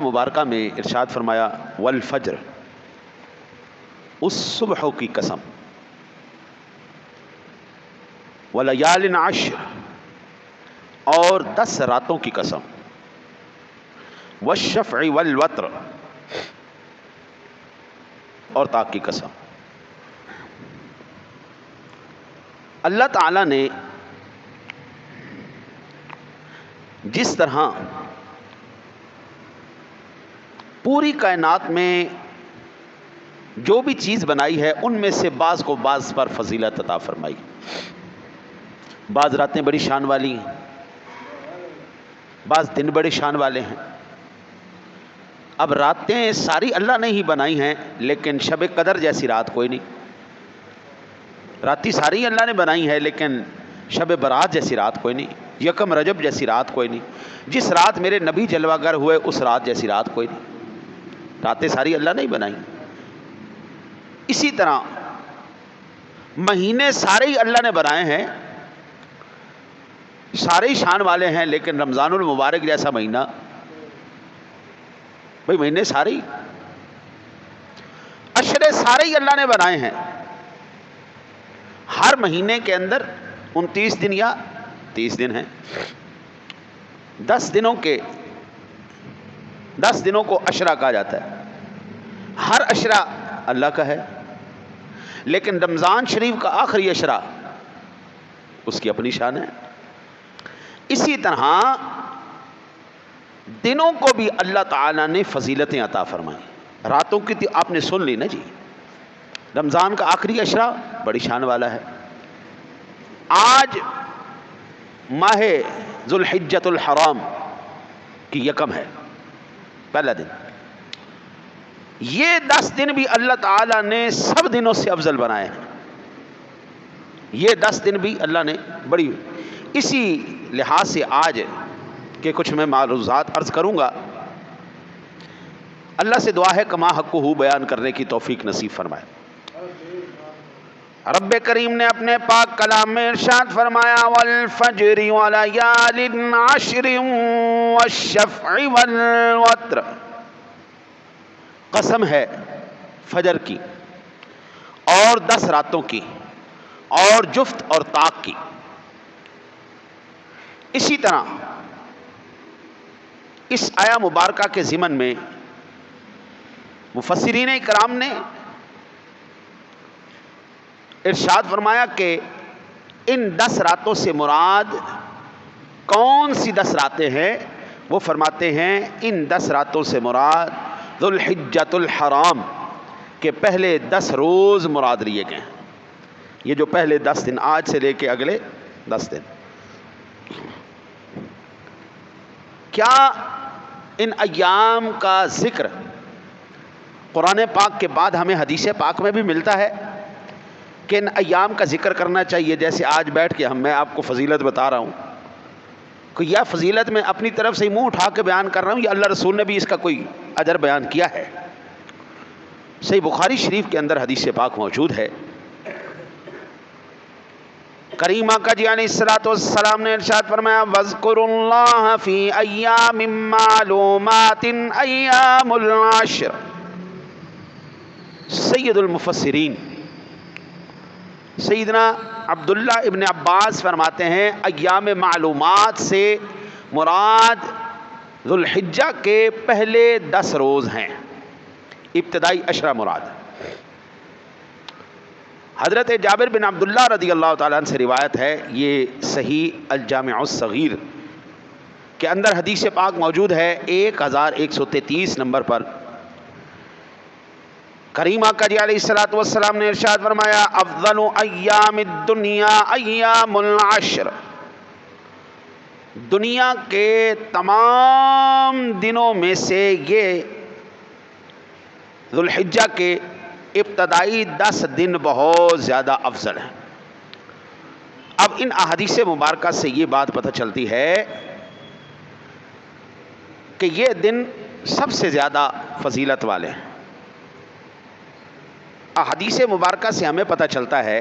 मुबारका में इरशाद फरमाया वल फज्र, उस सुबह की कसम, वलयालिन अश्र, और 10 रातों की कसम, वश्शफ़इ वल वत्र, और ताक की कसम। अल्लाह ताला ने जिस तरह पूरी कायनात में जो भी चीज़ बनाई है उनमें से बाज़ को बाज़ पर फजीलत अता फरमाई। बाज़ रातें बड़ी शान वाली हैं, बाज़ दिन बड़े शान वाले हैं। अब रातें सारी अल्लाह ने ही बनाई हैं, लेकिन शब कदर जैसी रात कोई नहीं। रातें सारी अल्लाह ने बनाई है, लेकिन शब बरात जैसी रात कोई नहीं। यकम रजब जैसी रात कोई नहीं। जिस रात मेरे नबी जलवागर हुए उस रात जैसी रात कोई नहीं। रातें सारी अल्लाह ने ही बनाई। इसी तरह महीने सारे ही अल्लाह ने बनाए हैं, सारे ही शान वाले हैं, लेकिन रमज़ानुल मुबारक जैसा महीना, भाई महीने सारे ही, अशरे सारे ही अल्लाह ने बनाए हैं। हर महीने के अंदर 29 दिन या 30 दिन हैं। 10 दिनों को अशरा कहा जाता है। हर अशरा अल्लाह का है, लेकिन रमज़ान शरीफ का आखिरी अशरा उसकी अपनी शान है। इसी तरह दिनों को भी अल्लाह ताला ने फजीलतें अता फरमाई। रातों की आपने सुन ली ना जी। रमज़ान का आखिरी अशरा बड़ी शान वाला है। आज माह ज़ुल्हिज्जतुल हराम की यकम है, पहला दिन। ये 10 दिन भी अल्लाह ताला ने सब दिनों से अफजल बनाए हैं। ये 10 दिन भी अल्लाह ने बड़ी, इसी लिहाज से आज के कुछ मैं मालूज़ात अर्ज़ करूँगा। अल्लाह से दुआ है कमा हक़्क़ुहू बयान करने की तौफ़ीक नसीब फरमाए। रब्बे करीम ने अपने पाक कलाम में इरशाद फरमाया वल फज्रि वलयालिन अश्रि वश्शफ़इ वल वत्र, कसम है फजर की और 10 रातों की और जुफ्त और ताक की। इसी तरह इस आया मुबारका के ज़िमन में मुफस्सिरीन इकराम ने इरशाद फरमाया कि इन 10 रातों से मुराद कौन सी 10 रातें हैं। वो फरमाते हैं इन 10 रातों से मुराद ज़ुल्हिज्जतुल हराम के पहले 10 रोज़ मुराद लिए गए हैं। ये जो पहले 10 दिन, आज से लेके अगले 10 दिन, क्या इन अय्याम का ज़िक्र कुरान पाक के बाद हमें हदीस पाक में भी मिलता है कि इन अय्याम का ज़िक्र करना चाहिए। जैसे आज बैठ के मैं आपको फ़जीलत बता रहा हूँ, कि यह फ़जीलत मैं अपनी तरफ से मुंह उठा के बयान कर रहा हूँ या अल्लाह रसूल ने भी इसका कोई अजर बयान किया है। सही बुखारी शरीफ के अंदर हदीस पाक मौजूद है। करीम आका जी अलैहिस्सलाम ने इरशाद फरमाया वज़्कुरुल्लाह फ़ी अय्यामिम मालूमातिन अय्यामुल आश्र। सैयदुल मुफस्सिरीन सैयदना अब्दुल्ला इब्न अब्बास फरमाते हैं अय्याम मालूमात से मुराद ज़ुल्हिज्जा के पहले 10 रोज़ हैं, इब्तदाई अशरा मुराद। हज़रत जाबिर बिन अब्दुल्ला रज़ी अल्लाह ताला अन्हु से रिवायत है, ये सही अल जामिउस सगीर के अंदर हदीस पाक मौजूद है। 1133 नंबर पर करीम आका जी अलैहिस्सलातु वस्सलाम ने इरशाद फरमाया अफ़ज़लु अय्यामिद दुनिया अय्यामुल अश्र। दुनिया के तमाम दिनों में से ये ज़ुल्हिज्जा के इब्तदाई 10 दिन बहुत ज़्यादा अफजल हैं। अब इन अहादीस मुबारका से ये बात पता चलती है कि ये दिन सबसे ज़्यादा फजीलत वाले हैं। अहादीस मुबारका से हमें पता चलता है